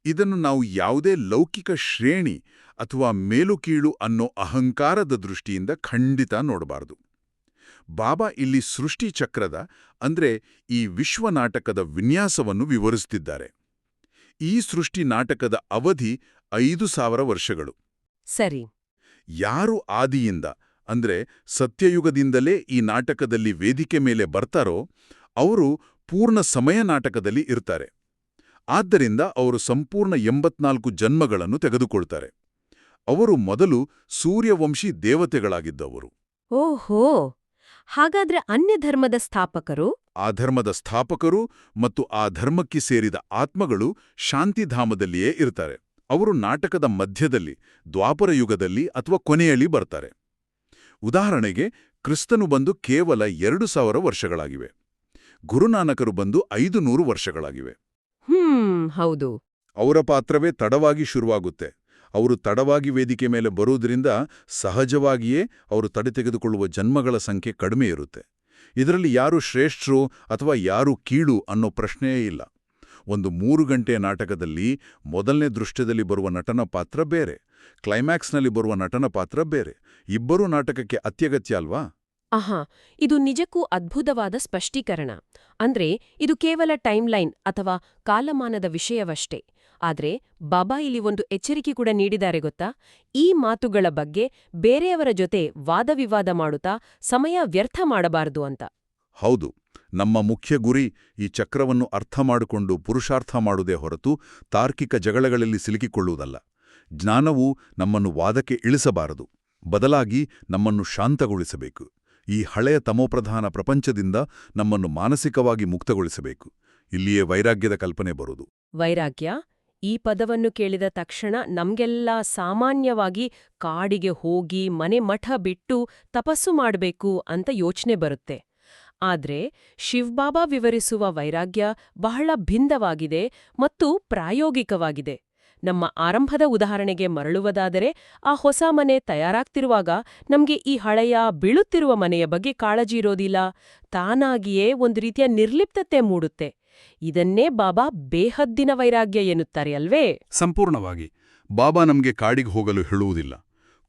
ಇದನ್ನು ನಾವು ಯಾವುದೇ ಲೌಕಿಕ ಶ್ರೇಣಿ ಅಥವಾ ಮೇಲುಕೀಳು ಅನ್ನೋ ಅಹಂಕಾರದ ದೃಷ್ಟಿಯಿಂದ ಖಂಡಿತ ನೋಡಬಾರದು. ಬಾಬಾ ಇಲ್ಲಿ ಸೃಷ್ಟಿ ಚಕ್ರದ ಅಂದ್ರೆ ಈ ವಿಶ್ವನಾಟಕದ ವಿನ್ಯಾಸವನ್ನು ವಿವರಿಸುತ್ತಿದ್ದಾರೆ. ಈ ಸೃಷ್ಟಿ ನಾಟಕದ ಅವಧಿ 5000 ವರ್ಷಗಳು. ಸರಿ. ಯಾರು ಆದಿಯಿಂದ ಅಂದ್ರೆ ಸತ್ಯಯುಗದಿಂದಲೇ ಈ ನಾಟಕದಲ್ಲಿ ವೇದಿಕೆ ಮೇಲೆ ಬರ್ತಾರೋ ಅವರು ಪೂರ್ಣ ಸಮಯ ನಾಟಕದಲ್ಲಿ ಇರ್ತಾರೆ. ಆದ್ದರಿಂದ ಅವರು ಸಂಪೂರ್ಣ 84 ಜನ್ಮಗಳನ್ನು ತೆಗೆದುಕೊಳ್ತಾರೆ. ಅವರು ಮೊದಲು ಸೂರ್ಯವಂಶಿ ದೇವತೆಗಳಾಗಿದ್ದವರು. ಓಹೋ, ಹಾಗಾದ್ರೆ ಅನ್ಯ ಧರ್ಮದ ಸ್ಥಾಪಕರು? ಆ ಧರ್ಮದ ಸ್ಥಾಪಕರು ಮತ್ತು ಆ ಧರ್ಮಕ್ಕೆ ಸೇರಿದ ಆತ್ಮಗಳು ಶಾಂತಿಧಾಮದಲ್ಲಿಯೇ ಇರ್ತಾರೆ. ಅವರು ನಾಟಕದ ಮಧ್ಯದಲ್ಲಿ, ದ್ವಾಪರ ಯುಗದಲ್ಲಿ ಅಥವಾ ಕೊನೆಯಲ್ಲಿ ಬರ್ತಾರೆ. ಉದಾಹರಣೆಗೆ, ಕ್ರಿಸ್ತನು ಬಂದು ಕೇವಲ 2000 ವರ್ಷಗಳಾಗಿವೆ. ಗುರುನಾನಕರು ಬಂದು 500 ವರ್ಷಗಳಾಗಿವೆ. ಹೌದು. ಅವರ ಪಾತ್ರವೇ ತಡವಾಗಿ ಶುರುವಾಗುತ್ತೆ. ಅವರು ತಡವಾಗಿ ವೇದಿಕೆ ಮೇಲೆ ಬರುವುದರಿಂದ ಸಹಜವಾಗಿಯೇ ಅವರು ತಡೆ ತೆಗೆದುಕೊಳ್ಳುವ ಜನ್ಮಗಳ ಸಂಖ್ಯೆ ಕಡಿಮೆ ಇರುತ್ತೆ. ಇದರಲ್ಲಿ ಯಾರು ಶ್ರೇಷ್ಠರು ಅಥವಾ ಯಾರು ಕೀಳು ಅನ್ನೋ ಪ್ರಶ್ನೆಯೇ ಇಲ್ಲ. ಒಂದು 3 ಗಂಟೆಯ ನಾಟಕದಲ್ಲಿ ಮೊದಲನೇ ದೃಶ್ಯದಲ್ಲಿ ಬರುವ ನಟನ ಪಾತ್ರ ಬೇರೆ, ಕ್ಲೈಮ್ಯಾಕ್ಸ್ನಲ್ಲಿ ಬರುವ ನಟನ ಪಾತ್ರ ಬೇರೆ. ಇಬ್ಬರೂ ನಾಟಕಕ್ಕೆ ಅತ್ಯಗತ್ಯ ಅಲ್ವಾ? ಆಹಾ, ಇದು ನಿಜಕ್ಕೂ ಅದ್ಭುತವಾದ ಸ್ಪಷ್ಟೀಕರಣ. ಅಂದ್ರೆ ಇದು ಕೇವಲ ಟೈಮ್ಲೈನ್ ಅಥವಾ ಕಾಲಮಾನದ ವಿಷಯವಷ್ಟೇ. ಆದ್ರೆ ಬಾಬಾ ಇಲ್ಲಿ ಒಂದು ಎಚ್ಚರಿಕೆ ಕೂಡ ನೀಡಿದ್ದಾರೆ ಗೊತ್ತಾ? ಈ ಮಾತುಗಳ ಬಗ್ಗೆ ಬೇರೆಯವರ ಜೊತೆ ವಾದವಿವಾದ ಮಾಡುತ್ತಾ ಸಮಯ ವ್ಯರ್ಥ ಮಾಡಬಾರದು ಅಂತ. ಹೌದು, ನಮ್ಮ ಮುಖ್ಯ ಗುರಿ ಈ ಚಕ್ರವನ್ನು ಅರ್ಥ ಮಾಡಿಕೊಂಡು ಪುರುಷಾರ್ಥ ಮಾಡುವುದೇ ಹೊರತು ತಾರ್ಕಿಕ ಜಗಳಗಳಲ್ಲಿ ಸಿಲುಕಿಕೊಳ್ಳುವುದಲ್ಲ. ಜ್ಞಾನವು ನಮ್ಮನ್ನು ವಾದಕ್ಕೆ ಇಳಿಸಬಾರದು, ಬದಲಾಗಿ ನಮ್ಮನ್ನು ಶಾಂತಗೊಳಿಸಬೇಕು. ಈ ಹಳೆಯ ತಮೋಪ್ರಧಾನ ಪ್ರಪಂಚದಿಂದ ನಮ್ಮನ್ನು ಮಾನಸಿಕವಾಗಿ ಮುಕ್ತಗೊಳಿಸಬೇಕು. ಇಲ್ಲಿಯೇ ವೈರಾಗ್ಯದ ಕಲ್ಪನೆ ಬರುವುದು. ವೈರಾಗ್ಯ? ಈ ಪದವನ್ನು ಕೇಳಿದ ತಕ್ಷಣ ನಮ್ಗೆಲ್ಲ ಸಾಮಾನ್ಯವಾಗಿ ಕಾಡಿಗೆ ಹೋಗಿ ಮನೆ ಮಠ ಬಿಟ್ಟು ತಪಸ್ಸು ಮಾಡಬೇಕು ಅಂತ ಯೋಚನೆ ಬರುತ್ತೆ. ಆದ್ರೆ ಶಿವ್ಬಾಬಾ ವಿವರಿಸುವ ವೈರಾಗ್ಯ ಬಹಳ ಭಿನ್ನವಾಗಿದೆ ಮತ್ತು ಪ್ರಾಯೋಗಿಕವಾಗಿದೆ. ನಮ್ಮ ಆರಂಭದ ಉದಾಹರಣೆಗೆ ಮರಳುವುದಾದರೆ, ಆ ಹೊಸ ಮನೆ ತಯಾರಾಗ್ತಿರುವಾಗ ನಮ್ಗೆ ಈ ಹಳೆಯ ಬೀಳುತ್ತಿರುವ ಮನೆಯ ಬಗ್ಗೆ ಕಾಳಜಿ ಇರೋದಿಲ್ಲ. ತಾನಾಗಿಯೇ ಒಂದು ರೀತಿಯ ನಿರ್ಲಿಪ್ತತೆ ಮೂಡುತ್ತೆ. ಇದನ್ನೇ ಬಾಬಾ ಬೇಹದ್ದಿನ ವೈರಾಗ್ಯ ಎನ್ನುತ್ತಾರೆ ಅಲ್ವೇ? ಸಂಪೂರ್ಣವಾಗಿ. ಬಾಬಾ ನಮಗೆ ಕಾಡಿಗೆ ಹೋಗಲು ಹೇಳುವುದಿಲ್ಲ.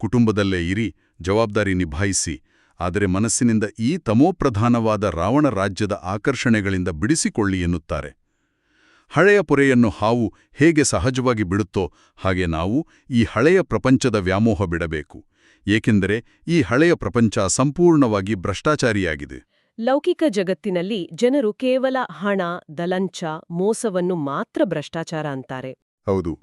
ಕುಟುಂಬದಲ್ಲೇ ಇರಿ, ಜವಾಬ್ದಾರಿ ನಿಭಾಯಿಸಿ, ಆದರೆ ಮನಸ್ಸಿನಿಂದ ಈ ತಮೋಪ್ರಧಾನವಾದ ರಾವಣ ರಾಜ್ಯದ ಆಕರ್ಷಣೆಗಳಿಂದ ಬಿಡಿಸಿಕೊಳ್ಳಿ ಎನ್ನುತ್ತಾರೆ. ಹಳೆಯ ಪೊರೆಯನ್ನು ಹಾವು ಹೇಗೆ ಸಹಜವಾಗಿ ಬಿಡುತ್ತೋ ಹಾಗೆ ನಾವು ಈ ಹಳೆಯ ಪ್ರಪಂಚದ ವ್ಯಾಮೋಹ ಬಿಡಬೇಕು. ಏಕೆಂದರೆ ಈ ಹಳೆಯ ಪ್ರಪಂಚ ಸಂಪೂರ್ಣವಾಗಿ ಭ್ರಷ್ಟಾಚಾರಿಯಾಗಿದೆ. ಲೌಕಿಕ ಜಗತ್ತಿನಲ್ಲಿ ಜನರು ಕೇವಲ ಹಣ, ದಲಂಚ, ಮೋಸವನ್ನು ಮಾತ್ರ ಭ್ರಷ್ಟಾಚಾರ ಅಂತಾರೆ. ಹೌದು,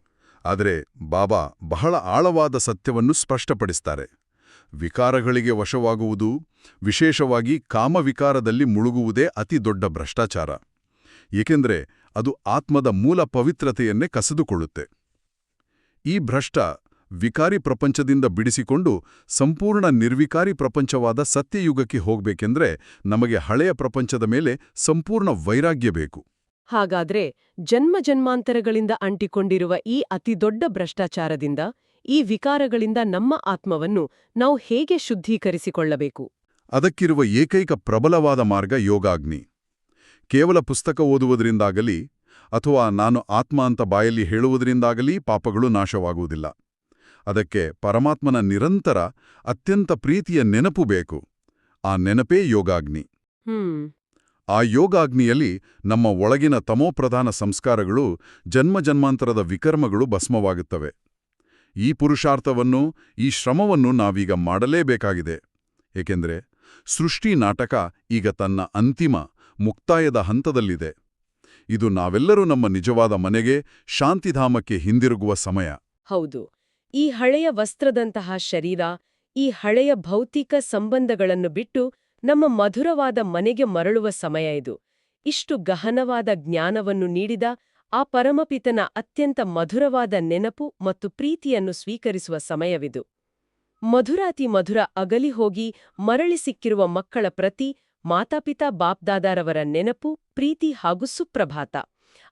ಆದರೆ ಬಾಬಾ ಬಹಳ ಆಳವಾದ ಸತ್ಯವನ್ನು ಸ್ಪಷ್ಟಪಡಿಸ್ತಾರೆ. ವಿಕಾರಗಳಿಗೆ ವಶವಾಗುವುದು, ವಿಶೇಷವಾಗಿ ಕಾಮವಿಕಾರದಲ್ಲಿ ಮುಳುಗುವುದೇ ಅತಿ ದೊಡ್ಡ ಭ್ರಷ್ಟಾಚಾರ. ಏಕೆಂದರೆ ಅದು ಆತ್ಮದ ಮೂಲ ಪವಿತ್ರತೆಯನ್ನೇ ಕಸಿದುಕೊಳ್ಳುತ್ತೆ. ಈ ಭ್ರಷ್ಟ ವಿಕಾರಿ ಪ್ರಪಂಚದಿಂದ ಬಿಡಿಸಿಕೊಂಡು ಸಂಪೂರ್ಣ ನಿರ್ವಿಕಾರಿ ಪ್ರಪಂಚವಾದ ಸತ್ಯಯುಗಕ್ಕೆ ಹೋಗ್ಬೇಕೆಂದ್ರೆ ನಮಗೆ ಹಳೆಯ ಪ್ರಪಂಚದ ಮೇಲೆ ಸಂಪೂರ್ಣ ವೈರಾಗ್ಯ ಬೇಕು. ಹಾಗಾದ್ರೆ ಜನ್ಮ ಜನ್ಮಾಂತರಗಳಿಂದ ಅಂಟಿಕೊಂಡಿರುವ ಈ ಅತಿದೊಡ್ಡ ಭ್ರಷ್ಟಾಚಾರದಿಂದ, ಈ ವಿಕಾರಗಳಿಂದ ನಮ್ಮ ಆತ್ಮವನ್ನು ನಾವು ಹೇಗೆ ಶುದ್ಧೀಕರಿಸಿಕೊಳ್ಳಬೇಕು? ಅದಕ್ಕಿರುವ ಏಕೈಕ ಪ್ರಬಲವಾದ ಮಾರ್ಗ ಯೋಗಾಗ್ನಿ. ಕೇವಲ ಪುಸ್ತಕ ಓದುವುದರಿಂದಾಗಲಿ ಅಥವಾ ನಾನು ಆತ್ಮ ಅಂತ ಬಾಯಲ್ಲಿ ಹೇಳುವುದರಿಂದಾಗಲಿ ಪಾಪಗಳು ನಾಶವಾಗುವುದಿಲ್ಲ. ಅದಕ್ಕೆ ಪರಮಾತ್ಮನ ನಿರಂತರ ಅತ್ಯಂತ ಪ್ರೀತಿಯ ನೆನಪು ಬೇಕು. ಆ ನೆನಪೇ ಯೋಗಾಗ್ನಿ. ಆ ಯೋಗಾಗ್ನಿಯಲ್ಲಿ ನಮ್ಮ ಒಳಗಿನ ತಮೋಪ್ರಧಾನ ಸಂಸ್ಕಾರಗಳು, ಜನ್ಮ ಜನ್ಮಾಂತರದ ವಿಕರ್ಮಗಳು ಭಸ್ಮವಾಗುತ್ತವೆ. ಈ ಪುರುಷಾರ್ಥವನ್ನು, ಈ ಶ್ರಮವನ್ನು ನಾವೀಗ ಮಾಡಲೇಬೇಕಾಗಿದೆ. ಏಕೆಂದರೆ ಸೃಷ್ಟಿ ನಾಟಕ ಈಗ ತನ್ನ ಅಂತಿಮ, ಮುಕ್ತಾಯದ ಹಂತದಲ್ಲಿದೆ. ಇದು ನಾವೆಲ್ಲರೂ ನಮ್ಮ ನಿಜವಾದ ಮನೆಗೆ, ಶಾಂತಿಧಾಮಕ್ಕೆ ಹಿಂದಿರುಗುವ ಸಮಯ. ಹೌದು, ಈ ಹಳೆಯ ವಸ್ತ್ರದಂತಹ ಶರೀರ, ಈ ಹಳೆಯ ಭೌತಿಕ ಸಂಬಂಧಗಳನ್ನು ಬಿಟ್ಟು ನಮ್ಮ ಮಧುರವಾದ ಮನೆಗೆ ಮರಳುವ ಸಮಯ ಇದು. ಇಷ್ಟು ಗಹನವಾದ ಜ್ಞಾನವನ್ನು ನೀಡಿದ ಆ ಪರಮಪಿತನ ಅತ್ಯಂತ ಮಧುರವಾದ ನೆನಪು ಮತ್ತು ಪ್ರೀತಿಯನ್ನು ಸ್ವೀಕರಿಸುವ ಸಮಯವಿದು. ಮಧುರಾತಿ ಮಧುರ ಅಗಲಿ ಹೋಗಿ ಮರಳಿ ಸಿಕ್ಕಿರುವ ಮಕ್ಕಳ ಪ್ರತಿ ಮಾತಾಪಿತಾ ಬಾಪ್ದಾದಾರವರ ನೆನಪು, ಪ್ರೀತಿ ಹಾಗೂ ಸುಪ್ರಭಾತ.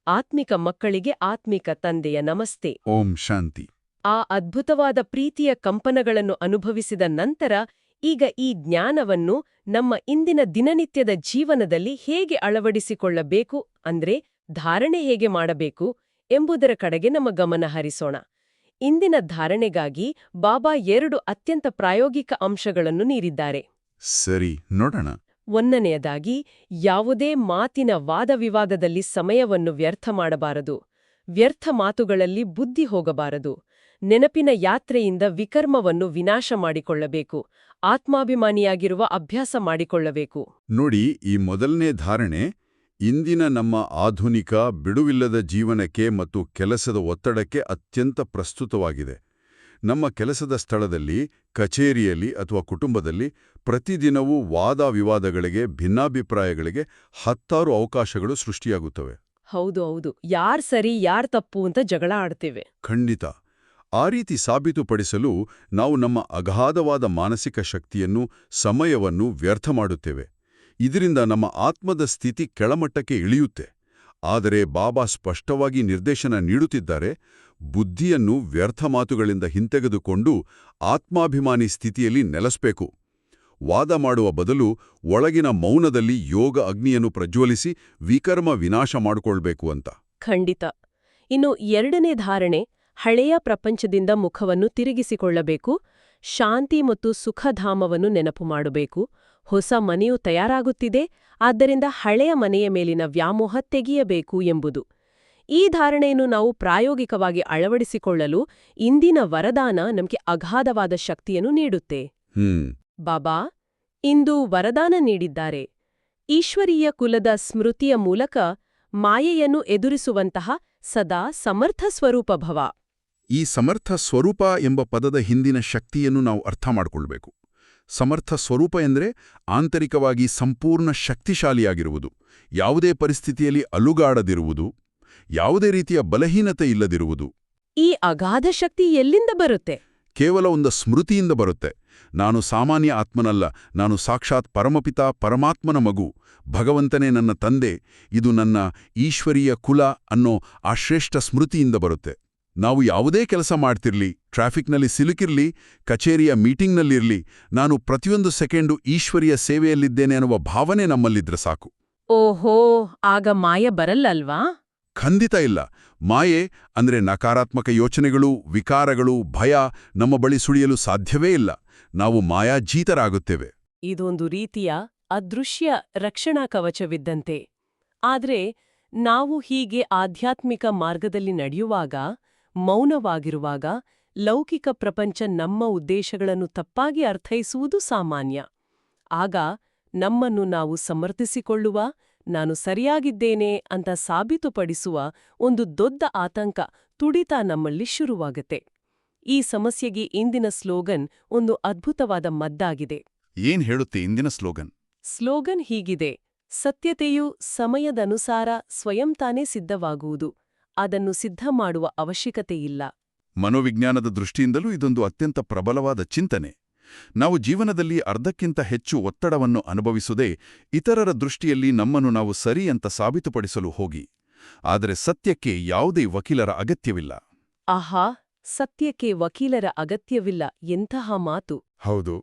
ಆತ್ಮಿಕ ಮಕ್ಕಳಿಗೆ ಆತ್ಮಿಕ ತಂದೆಯ ನಮಸ್ತೆ. ಓಂ ಶಾಂತಿ. ಆ ಅದ್ಭುತವಾದ ಪ್ರೀತಿಯ ಕಂಪನಗಳನ್ನು ಅನುಭವಿಸಿದ ನಂತರ ಈಗ ಈ ಜ್ಞಾನವನ್ನು ನಮ್ಮ ಇಂದಿನ ದಿನನಿತ್ಯದ ಜೀವನದಲ್ಲಿ ಹೇಗೆ ಅಳವಡಿಸಿಕೊಳ್ಳಬೇಕು, ಅಂದ್ರೆ ಧಾರಣೆ ಹೇಗೆ ಮಾಡಬೇಕು ಎಂಬುದರ ಕಡೆಗೆ ನಮ್ಮ ಗಮನ ಹರಿಸೋಣ. ಇಂದಿನ ಧಾರಣೆಗಾಗಿ ಬಾಬಾ 2 ಅತ್ಯಂತ ಪ್ರಾಯೋಗಿಕ ಅಂಶಗಳನ್ನು ನೀಡಿದ್ದಾರೆ. ಸರಿ, ನೋಡೋಣ. 1ನೇಯದಾಗಿ, ಯಾವುದೇ ಮಾತಿನ ವಾದವಿವಾದದಲ್ಲಿ ಸಮಯವನ್ನು ವ್ಯರ್ಥ ಮಾಡಬಾರದು. ವ್ಯರ್ಥ ಮಾತುಗಳಲ್ಲಿ ಬುದ್ಧಿ ಹೋಗಬಾರದು. ನೆನಪಿನ ಯಾತ್ರೆಯಿಂದ ವಿಕರ್ಮವನ್ನು ವಿನಾಶ ಮಾಡಿಕೊಳ್ಳಬೇಕು. ಆತ್ಮಾಭಿಮಾನಿಯಾಗಿರುವ ಅಭ್ಯಾಸ ಮಾಡಿಕೊಳ್ಳಬೇಕು. ನೋಡಿ, ಈ ಮೊದಲನೇ ಧಾರಣೆ ಇಂದಿನ ನಮ್ಮ ಆಧುನಿಕ, ಬಿಡುವಿಲ್ಲದ ಜೀವನಕ್ಕೆ ಮತ್ತು ಕೆಲಸದ ಒತ್ತಡಕ್ಕೆ ಅತ್ಯಂತ ಪ್ರಸ್ತುತವಾಗಿದೆ. ನಮ್ಮ ಕೆಲಸದ ಸ್ಥಳದಲ್ಲಿ, ಕಚೇರಿಯಲ್ಲಿ ಅಥವಾ ಕುಟುಂಬದಲ್ಲಿ ಪ್ರತಿದಿನವೂ ವಾದ-ವಿವಾದಗಳಿಗೆ, ಭಿನ್ನಾಭಿಪ್ರಾಯಗಳಿಗೆ ಹತ್ತಾರು ಅವಕಾಶಗಳು ಸೃಷ್ಟಿಯಾಗುತ್ತವೆ. ಹೌದು, ಯಾರ್ ಸರಿ ಯಾರ್ ತಪ್ಪು ಅಂತ ಜಗಳ ಆಡ್ತೇವೆ. ಖಂಡಿತ. ಆ ರೀತಿ ಸಾಬೀತುಪಡಿಸಲು ನಾವು ನಮ್ಮ ಅಗಾಧವಾದ ಮಾನಸಿಕ ಶಕ್ತಿಯನ್ನು, ಸಮಯವನ್ನು ವ್ಯರ್ಥ ಮಾಡುತ್ತೇವೆ. ಇದರಿಂದ ನಮ್ಮ ಆತ್ಮದ ಸ್ಥಿತಿ ಕೆಳಮಟ್ಟಕ್ಕೆ ಇಳಿಯುತ್ತೆ. ಆದರೆ ಬಾಬಾ ಸ್ಪಷ್ಟವಾಗಿ ನಿರ್ದೇಶನ ನೀಡುತ್ತಿದ್ದಾರೆ, ಬುದ್ಧಿಯನ್ನು ವ್ಯರ್ಥ ಮಾತುಗಳಿಂದ ಹಿಂತೆಗೆದುಕೊಂಡು ಆತ್ಮಾಭಿಮಾನಿ ಸ್ಥಿತಿಯಲ್ಲಿ ನೆಲೆಸಬೇಕು. ವಾದ ಮಾಡುವ ಬದಲು ಒಳಗಿನ ಮೌನದಲ್ಲಿ ಯೋಗ ಅಗ್ನಿಯನ್ನು ಪ್ರಜ್ವಲಿಸಿ ವಿಕರ್ಮ ವಿನಾಶ ಮಾಡಿಕೊಳ್ಬೇಕು ಅಂತ. ಖಂಡಿತ. ಇನ್ನು 2ನೇ ಧಾರಣೆ, ಹಳೆಯ ಪ್ರಪಂಚದಿಂದ ಮುಖವನ್ನು ತಿರುಗಿಸಿಕೊಳ್ಳಬೇಕು. ಶಾಂತಿ ಮತ್ತು ಸುಖಧಾಮವನ್ನು ನೆನಪು ಮಾಡಬೇಕು. ಹೊಸ ಮನೆಯು ತಯಾರಾಗುತ್ತಿದೆ, ಆದ್ದರಿಂದ ಹಳೆಯ ಮನೆಯ ಮೇಲಿನ ವ್ಯಾಮೋಹ ತೆಗೆಯಬೇಕು ಎಂಬುದು. ಈ ಧಾರಣೆಯನ್ನು ನಾವು ಪ್ರಾಯೋಗಿಕವಾಗಿ ಅಳವಡಿಸಿಕೊಳ್ಳಲು ಇಂದಿನ ವರದಾನ ನಮಗೆ ಅಗಾಧವಾದ ಶಕ್ತಿಯನ್ನು ನೀಡುತ್ತೆ. ಬಾಬಾ ಇಂದು ವರದಾನ ನೀಡಿದ್ದಾರೆ. ಈಶ್ವರೀಯ ಕುಲದ ಸ್ಮೃತಿಯ ಮೂಲಕ ಮಾಯೆಯನ್ನು ಎದುರಿಸುವಂತಹ ಸದಾ ಸಮರ್ಥ ಸ್ವರೂಪ ಭವ. ಈ ಸಮರ್ಥ ಸ್ವರೂಪ ಎಂಬ ಪದದ ಹಿಂದಿನ ಶಕ್ತಿಯನ್ನು ನಾವು ಅರ್ಥ ಮಾಡಿಕೊಳ್ಬೇಕು. ಸಮರ್ಥ ಸ್ವರೂಪ ಎಂದರೆ ಆಂತರಿಕವಾಗಿ ಸಂಪೂರ್ಣ ಶಕ್ತಿಶಾಲಿಯಾಗಿರುವುದು, ಯಾವುದೇ ಪರಿಸ್ಥಿತಿಯಲ್ಲಿ ಅಲುಗಾಡದಿರುವುದು, ಯಾವುದೇ ರೀತಿಯ ಬಲಹೀನತೆ ಇಲ್ಲದಿರುವುದು. ಈ ಅಗಾಧ ಶಕ್ತಿ ಎಲ್ಲಿಂದ ಬರುತ್ತೆ? ಕೇವಲ ಒಂದು ಸ್ಮೃತಿಯಿಂದ ಬರುತ್ತೆ. ನಾನು ಸಾಮಾನ್ಯ ಆತ್ಮನಲ್ಲ, ನಾನು ಸಾಕ್ಷಾತ್ ಪರಮಪಿತಾ ಪರಮಾತ್ಮನ ಮಗು, ಭಗವಂತನೇ ನನ್ನ ತಂದೆ, ಇದು ನನ್ನ ಈಶ್ವರೀಯ ಕುಲ ಅನ್ನೋ ಆ ಶ್ರೇಷ್ಠ ಸ್ಮೃತಿಯಿಂದ ಬರುತ್ತೆ. ನಾವು ಯಾವುದೇ ಕೆಲಸ ಮಾಡ್ತಿರ್ಲಿ, ಟ್ರಾಫಿಕ್ನಲ್ಲಿ ಸಿಲುಕಿರ್ಲಿ, ಕಚೇರಿಯ ಮೀಟಿಂಗ್ನಲ್ಲಿರ್ಲಿ, ನಾನು ಪ್ರತಿಯೊಂದು ಸೆಕೆಂಡು ಈಶ್ವರಿಯ ಸೇವೆಯಲ್ಲಿದ್ದೇನೆ ಅನ್ನುವ ಭಾವನೆ ನಮ್ಮಲ್ಲಿದ್ರೆ ಸಾಕು. ಓಹೋ, ಆಗ ಮಾಯ ಬರಲ್ಲಲ್ವಾ? ಖಂಡಿತ ಇಲ್ಲ. ಮಾಯೆ ಅಂದ್ರೆ ನಕಾರಾತ್ಮಕ ಯೋಚನೆಗಳು, ವಿಕಾರಗಳು, ಭಯ ನಮ್ಮ ಬಳಿ ಸುಳಿಯಲು ಸಾಧ್ಯವೇ ಇಲ್ಲ. ನಾವು ಮಾಯಾಜೀತರಾಗುತ್ತೇವೆ. ಇದೊಂದು ರೀತಿಯ ಅದೃಶ್ಯ ರಕ್ಷಣಾ ಕವಚವಿದ್ದಂತೆ. ಆದ್ರೆ ನಾವು ಹೀಗೆ ಆಧ್ಯಾತ್ಮಿಕ ಮಾರ್ಗದಲ್ಲಿ ನಡೆಯುವಾಗ, ಮೌನವಾಗಿರುವಾಗ, ಲೌಕಿಕ ಪ್ರಪಂಚ ನಮ್ಮ ಉದ್ದೇಶಗಳನ್ನು ತಪ್ಪಾಗಿ ಅರ್ಥೈಸುವುದು ಸಾಮಾನ್ಯ. ಆಗ ನಮ್ಮನ್ನು ನಾವು ಸಮರ್ಥಿಸಿಕೊಳ್ಳುವ, ನಾನು ಸರಿಯಾಗಿದ್ದೇನೆ ಅಂತ ಸಾಬೀತುಪಡಿಸುವ ಒಂದು ದೊಡ್ಡ ಆತಂಕ, ತುಡಿತ ನಮ್ಮಲ್ಲಿ ಶುರುವಾಗತ್ತೆ. ಈ ಸಮಸ್ಯೆಗೆ ಇಂದಿನ ಸ್ಲೋಗನ್ ಒಂದು ಅದ್ಭುತವಾದ ಮದ್ದಾಗಿದೆ. ಏನ್ ಹೇಳುತ್ತೆ ಇಂದಿನ ಸ್ಲೋಗನ್? ಸ್ಲೋಗನ್ ಹೀಗಿದೆ: ಸತ್ಯತೆಯು ಸಮಯದನುಸಾರ ಸ್ವಯಂ ತಾನೇ ಸಿದ್ಧವಾಗುವುದು, ಅದನ್ನು ಸಿದ್ಧ ಮಾಡುವ ಅವಶ್ಯಕತೆಯಿಲ್ಲ. ಮನೋವಿಜ್ಞಾನದ ದೃಷ್ಟಿಯಿಂದಲೂ ಇದೊಂದು ಅತ್ಯಂತ ಪ್ರಬಲವಾದ ಚಿಂತನೆ. ನಾವು ಜೀವನದಲ್ಲಿ ಅರ್ಧಕ್ಕಿಂತ ಹೆಚ್ಚು ಒತ್ತಡವನ್ನು ಅನುಭವಿಸುವುದೇ ಇತರರ ದೃಷ್ಟಿಯಲ್ಲಿ ನಮ್ಮನ್ನು ನಾವು ಸರಿ ಅಂತ ಸಾಬೀತುಪಡಿಸಲು ಹೋಗಿ. ಆದರೆ ಸತ್ಯಕ್ಕೆ ಯಾವುದೇ ವಕೀಲರ ಅಗತ್ಯವಿಲ್ಲ. ಆಹಾ, ಸತ್ಯಕ್ಕೆ ವಕೀಲರ ಅಗತ್ಯವಿಲ್ಲ, ಎಂತಹ ಮಾತು! ಹೌದು,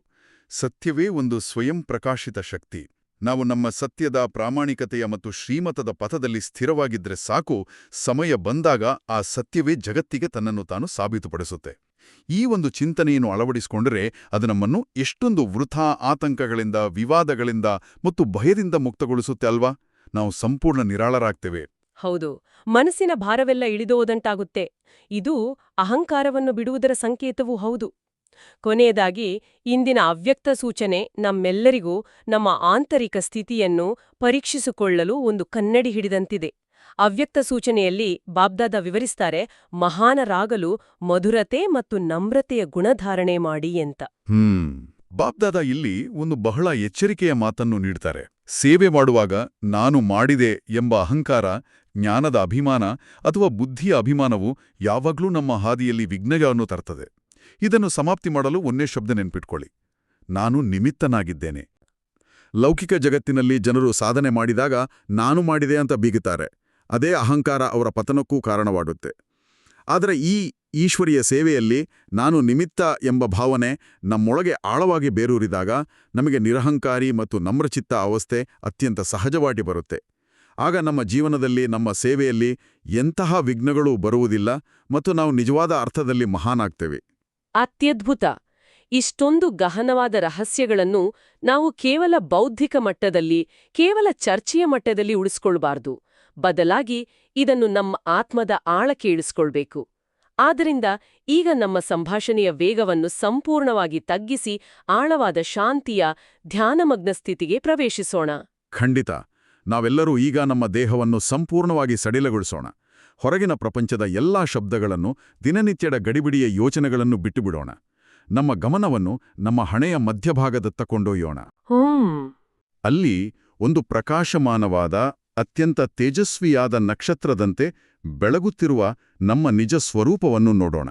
ಸತ್ಯವೇ ಒಂದು ಸ್ವಯಂ ಪ್ರಕಾಶಿತ ಶಕ್ತಿ. ನಾವು ನಮ್ಮ ಸತ್ಯದ, ಪ್ರಾಮಾಣಿಕತೆಯ ಮತ್ತು ಶ್ರೀಮತದ ಪಥದಲ್ಲಿ ಸ್ಥಿರವಾಗಿದ್ರೆ ಸಾಕು, ಸಮಯ ಬಂದಾಗ ಆ ಸತ್ಯವೇ ಜಗತ್ತಿಗೆ ತನ್ನನ್ನು ತಾನು ಸಾಬೀತುಪಡಿಸುತ್ತೆ. ಈ ಒಂದು ಚಿಂತನೆಯನ್ನು ಅಳವಡಿಸಿಕೊಂಡರೆ ಅದು ನಮ್ಮನ್ನು ಎಷ್ಟೊಂದು ವೃಥಾ ಆತಂಕಗಳಿಂದ, ವಿವಾದಗಳಿಂದ ಮತ್ತು ಭಯದಿಂದ ಮುಕ್ತಗೊಳಿಸುತ್ತೆ ಅಲ್ವಾ? ನಾವು ಸಂಪೂರ್ಣ ನಿರಾಳರಾಗ್ತೇವೆ. ಹೌದು, ಮನಸ್ಸಿನ ಭಾರವೆಲ್ಲ ಇಳಿದೋದಂಟಾಗುತ್ತೆ. ಇದು ಅಹಂಕಾರವನ್ನು ಬಿಡುವುದರ ಸಂಕೇತವೂ ಹೌದು. ಕೊನೆಯದಾಗಿ, ಇಂದಿನ ಅವ್ಯಕ್ತ ಸೂಚನೆ ನಮ್ಮೆಲ್ಲರಿಗೂ ನಮ್ಮ ಆಂತರಿಕ ಸ್ಥಿತಿಯನ್ನು ಪರೀಕ್ಷಿಸಿಕೊಳ್ಳಲು ಒಂದು ಕನ್ನಡಿ ಹಿಡಿದಂತಿದೆ. ಅವ್ಯಕ್ತ ಸೂಚನೆಯಲ್ಲಿ ಬಾಬ್ದಾದ ವಿವರಿಸ್ತಾರೆ, ಮಹಾನರಾಗಲು ಮಧುರತೆ ಮತ್ತು ನಮ್ರತೆಯ ಗುಣಧಾರಣೆ ಮಾಡಿ ಅಂತ. ಬಾಬ್ದಾದ ಇಲ್ಲಿ ಒಂದು ಬಹಳ ಎಚ್ಚರಿಕೆಯ ಮಾತನ್ನು ನೀಡ್ತಾರೆ. ಸೇವೆ ಮಾಡುವಾಗ ನಾನು ಮಾಡಿದೆ ಎಂಬ ಅಹಂಕಾರ, ಜ್ಞಾನದ ಅಭಿಮಾನ ಅಥವಾ ಬುದ್ಧಿಯ ಅಭಿಮಾನವು ಯಾವಾಗ್ಲೂ ನಮ್ಮ ಹಾದಿಯಲ್ಲಿ ವಿಘ್ನಗಳನ್ನು ತರ್ತದೆ. ಇದನ್ನು ಸಮಾಪ್ತಿ ಮಾಡಲು ಒಂದೇ ಶಬ್ದ ನೆನ್ಪಿಟ್ಕೊಳ್ಳಿ: ನಾನು ನಿಮಿತ್ತನಾಗಿದ್ದೇನೆ. ಲೌಕಿಕ ಜಗತ್ತಿನಲ್ಲಿ ಜನರು ಸಾಧನೆ ಮಾಡಿದಾಗ ನಾನು ಮಾಡಿದೆ ಅಂತ ಬೀಗುತ್ತಾರೆ. ಅದೇ ಅಹಂಕಾರ ಅವರ ಪತನಕ್ಕೂ ಕಾರಣವಾಡುತ್ತೆ. ಆದರೆ ಈ ಈಶ್ವರಿಯ ಸೇವೆಯಲ್ಲಿ ನಾನು ನಿಮಿತ್ತ ಎಂಬ ಭಾವನೆ ನಮ್ಮೊಳಗೆ ಆಳವಾಗಿ ಬೇರೂರಿದಾಗ ನಮಗೆ ನಿರಹಂಕಾರಿ ಮತ್ತು ನಮ್ರಚಿತ್ತ ಅವಸ್ಥೆ ಅತ್ಯಂತ ಸಹಜವಾಗಿ ಬರುತ್ತೆ. ಆಗ ನಮ್ಮ ಜೀವನದಲ್ಲಿ, ನಮ್ಮ ಸೇವೆಯಲ್ಲಿ ಎಂತಹ ವಿಘ್ನಗಳೂ ಬರುವುದಿಲ್ಲ ಮತ್ತು ನಾವು ನಿಜವಾದ ಅರ್ಥದಲ್ಲಿ ಮಹಾನಾಗ್ತೇವೆ. ಅತ್ಯದ್ಭುತ! ಇಷ್ಟೊಂದು ಗಹನವಾದ ರಹಸ್ಯಗಳನ್ನು ನಾವು ಕೇವಲ ಬೌದ್ಧಿಕ ಮಟ್ಟದಲ್ಲಿ, ಕೇವಲ ಚರ್ಚೆಯ ಮಟ್ಟದಲ್ಲಿ ಉಳಿಸ್ಕೊಳ್ಬಾರ್ದು. ಬದಲಾಗಿ ಇದನ್ನು ನಮ್ಮ ಆತ್ಮದ ಆಳಕ್ಕೆ ಇಳಿಸ್ಕೊಳ್ಬೇಕು. ಆದ್ದರಿಂದ ಈಗ ನಮ್ಮ ಸಂಭಾಷಣೆಯ ವೇಗವನ್ನು ಸಂಪೂರ್ಣವಾಗಿ ತಗ್ಗಿಸಿ ಆಳವಾದ ಶಾಂತಿಯ ಧ್ಯಾನಮಗ್ನ ಸ್ಥಿತಿಗೆ ಪ್ರವೇಶಿಸೋಣ. ಖಂಡಿತ. ನಾವೆಲ್ಲರೂ ಈಗ ನಮ್ಮ ದೇಹವನ್ನು ಸಂಪೂರ್ಣವಾಗಿ ಸಡಿಲಗೊಳಿಸೋಣ. ಹೊರಗಿನ ಪ್ರಪಂಚದ ಎಲ್ಲಾ ಶಬ್ದಗಳನ್ನು, ದಿನನಿತ್ಯದ ಗಡಿಬಿಡಿಯ ಯೋಚನೆಗಳನ್ನು ಬಿಟ್ಟುಬಿಡೋಣ. ನಮ್ಮ ಗಮನವನ್ನು ನಮ್ಮ ಹಣೆಯ ಮಧ್ಯಭಾಗದತ್ತ ಕೊಂಡೊಯ್ಯೋಣ. ಅಲ್ಲಿ ಒಂದು ಪ್ರಕಾಶಮಾನವಾದ, ಅತ್ಯಂತ ತೇಜಸ್ವಿಯಾದ ನಕ್ಷತ್ರದಂತೆ ಬೆಳಗುತ್ತಿರುವ ನಮ್ಮ ನಿಜ ಸ್ವರೂಪವನ್ನು ನೋಡೋಣ.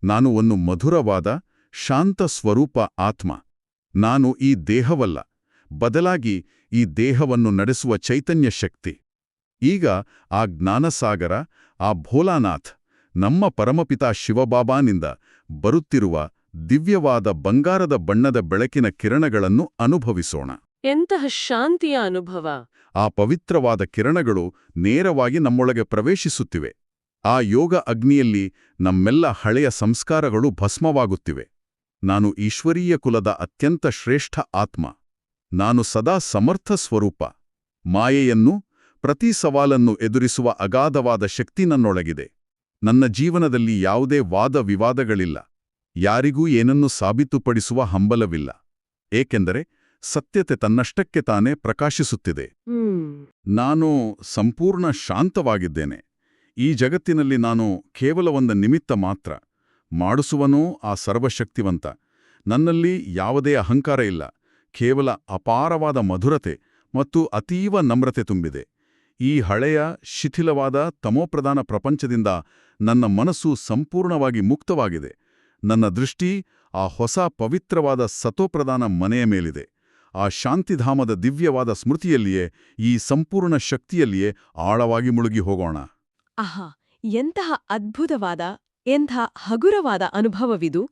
ನಾನು ಒಂದು ಮಧುರವಾದ, ಶಾಂತ ಸ್ವರೂಪ ಆತ್ಮ. ನಾನು ಈ ದೇಹವಲ್ಲ, ಬದಲಾಗಿ ಈ ದೇಹವನ್ನು ನಡೆಸುವ ಚೈತನ್ಯ ಶಕ್ತಿ. ಈಗ ಆ ಜ್ಞಾನಸಾಗರ, ಆ ಭೋಲಾನಾಥ್, ನಮ್ಮ ಪರಮಪಿತಾ ಶಿವಬಾಬಾನಿಂದ ಬರುತ್ತಿರುವ ದಿವ್ಯವಾದ ಬಂಗಾರದ ಬಣ್ಣದ ಬೆಳಕಿನ ಕಿರಣಗಳನ್ನು ಅನುಭವಿಸೋಣ. ಎಂತಹ ಶಾಂತಿಯ ಅನುಭವ! ಆ ಪವಿತ್ರವಾದ ಕಿರಣಗಳು ನೇರವಾಗಿ ನಮ್ಮೊಳಗೆ ಪ್ರವೇಶಿಸುತ್ತಿವೆ. ಆ ಯೋಗ ಅಗ್ನಿಯಲ್ಲಿ ನಮ್ಮೆಲ್ಲ ಹಳೆಯ ಸಂಸ್ಕಾರಗಳು ಭಸ್ಮವಾಗುತ್ತಿವೆ. ನಾನು ಈಶ್ವರೀಯ ಕುಲದ ಅತ್ಯಂತ ಶ್ರೇಷ್ಠ ಆತ್ಮ. ನಾನು ಸದಾ ಸಮರ್ಥ ಸ್ವರೂಪ. ಮಾಯೆಯನ್ನು, ಪ್ರತಿ ಸವಾಲನ್ನು ಎದುರಿಸುವ ಅಗಾಧವಾದ ಶಕ್ತಿ ನನ್ನೊಳಗಿದೆ. ನನ್ನ ಜೀವನದಲ್ಲಿ ಯಾವುದೇ ವಾದ ವಿವಾದಗಳಿಲ್ಲ. ಯಾರಿಗೂ ಏನನ್ನು ಸಾಬೀತುಪಡಿಸುವ ಹಂಬಲವಿಲ್ಲ. ಏಕೆಂದರೆ ಸತ್ಯತೆ ತನ್ನಷ್ಟಕ್ಕೆ ತಾನೇ ಪ್ರಕಾಶಿಸುತ್ತಿದೆ. ನಾನು ಸಂಪೂರ್ಣ ಶಾಂತವಾಗಿದ್ದೇನೆ. ಈ ಜಗತ್ತಿನಲ್ಲಿ ನಾನು ಕೇವಲ ಒಂದು ನಿಮಿತ್ತ ಮಾತ್ರ. ಮಾಡಿಸುವನೂ ಆ ಸರ್ವಶಕ್ತಿವಂತ. ನನ್ನಲ್ಲಿ ಯಾವುದೇ ಅಹಂಕಾರ ಇಲ್ಲ. ಕೇವಲ ಅಪಾರವಾದ ಮಧುರತೆ ಮತ್ತು ಅತೀವ ನಮ್ರತೆ ತುಂಬಿದೆ. ಈ ಹಳೆಯ, ಶಿಥಿಲವಾದ ತಮೋಪ್ರಧಾನ ಪ್ರಪಂಚದಿಂದ ನನ್ನ ಮನಸ್ಸು ಸಂಪೂರ್ಣವಾಗಿ ಮುಕ್ತವಾಗಿದೆ. ನನ್ನ ದೃಷ್ಟಿ ಆ ಹೊಸ ಪವಿತ್ರವಾದ ಸತೋಪ್ರಧಾನ ಮನೆಯ ಮೇಲಿದೆ. ಆ ಶಾಂತಿಧಾಮದ ದಿವ್ಯವಾದ ಸ್ಮೃತಿಯಲ್ಲಿಯೇ, ಈ ಸಂಪೂರ್ಣ ಶಕ್ತಿಯಲ್ಲಿಯೇ ಆಳವಾಗಿ ಮುಳುಗಿ ಹೋಗೋಣ. ಆಹಾ, ಎಂತಹ ಅದ್ಭುತವಾದ, ಎಂಥ ಹಗುರವಾದ ಅನುಭವವಿದು!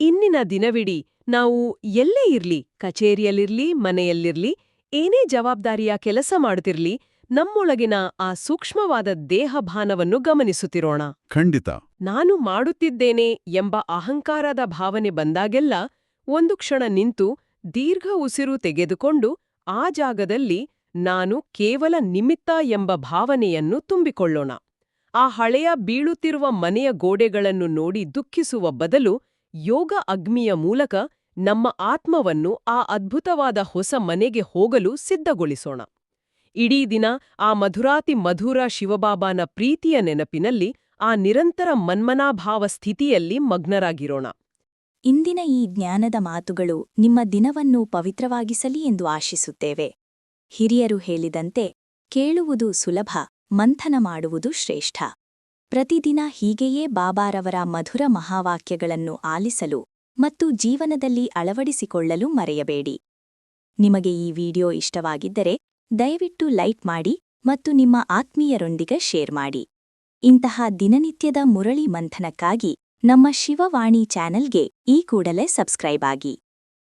ಇಂದಿನ ದಿನವಿಡೀ ನಾವು ಎಲ್ಲೇ ಇರ್ಲಿ, ಕಚೇರಿಯಲ್ಲಿರ್ಲಿ, ಮನೆಯಲ್ಲಿರ್ಲಿ, ಏನೇ ಜವಾಬ್ದಾರಿಯ ಕೆಲಸ ಮಾಡುತ್ತಿರ್ಲಿ, ನಮ್ಮೊಳಗಿನ ಆ ಸೂಕ್ಷ್ಮವಾದ ದೇಹಭಾನವನ್ನು ಗಮನಿಸುತ್ತಿರೋಣ. ಖಂಡಿತ. ನಾನು ಮಾಡುತ್ತಿದ್ದೇನೆ ಎಂಬ ಅಹಂಕಾರದ ಭಾವನೆ ಬಂದಾಗೆಲ್ಲ ಒಂದು ಕ್ಷಣ ನಿಂತು ದೀರ್ಘ ಉಸಿರು ತೆಗೆದುಕೊಂಡು ಆ ಜಾಗದಲ್ಲಿ ನಾನು ಕೇವಲ ನಿಮಿತ್ತ ಎಂಬ ಭಾವನೆಯನ್ನು ತುಂಬಿಕೊಳ್ಳೋಣ. ಆ ಹಳೆಯ ಬೀಳುತ್ತಿರುವ ಮನೆಯ ಗೋಡೆಗಳನ್ನು ನೋಡಿ ದುಃಖಿಸುವ ಬದಲು ಯೋಗ ಅಗ್ನಿಯ ಮೂಲಕ ನಮ್ಮ ಆತ್ಮವನ್ನು ಆ ಅದ್ಭುತವಾದ ಹೊಸ ಮನೆಗೆ ಹೋಗಲು ಸಿದ್ಧಗೊಳಿಸೋಣ. ಇಡೀ ದಿನ ಆ ಮಧುರಾತಿ ಮಧುರ ಶಿವಬಾಬಾನ ಪ್ರೀತಿಯ ನೆನಪಿನಲ್ಲಿ, ಆ ನಿರಂತರ ಮನ್ಮನಾಭಾವ ಸ್ಥಿತಿಯಲ್ಲಿ ಮಗ್ನರಾಗಿರೋಣ. ಇಂದಿನ ಈ ಜ್ಞಾನದ ಮಾತುಗಳು ನಿಮ್ಮ ದಿನವನ್ನು ಪವಿತ್ರವಾಗಿಸಲಿ ಎಂದು ಆಶಿಸುತ್ತೇವೆ. ಹಿರಿಯರು ಹೇಳಿದಂತೆ, ಕೇಳುವುದು ಸುಲಭ, ಮಂಥನ ಮಾಡುವುದು ಶ್ರೇಷ್ಠ. ಪ್ರತಿದಿನ ಹೀಗೆಯೇ ಬಾಬಾರವರ ಮಧುರ ಮಹಾವಾಕ್ಯಗಳನ್ನು ಆಲಿಸಲು ಮತ್ತು ಜೀವನದಲ್ಲಿ ಅಳವಡಿಸಿಕೊಳ್ಳಲು ಮರೆಯಬೇಡಿ. ನಿಮಗೆ ಈ ವಿಡಿಯೋ ಇಷ್ಟವಾಗಿದ್ದರೆ ದಯವಿಟ್ಟು ಲೈಕ್ ಮಾಡಿ ಮತ್ತು ನಿಮ್ಮ ಆತ್ಮೀಯರೊಂದಿಗೆ ಶೇರ್ ಮಾಡಿ. ಇಂತಹ ದಿನನಿತ್ಯದ ಮುರಳಿ ಮಂಥನಕ್ಕಾಗಿ ನಮ್ಮ ಶಿವವಾಣಿ ಚಾನೆಲ್ಗೆ ಈ ಕೂಡಲೇ ಸಬ್ಸ್ಕ್ರೈಬ್ ಆಗಿ.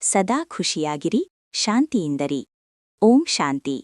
ಸದಾ ಖುಷಿಯಾಗಿರಿ, ಶಾಂತಿಯಿಂದರಿ. ಓಂ ಶಾಂತಿ.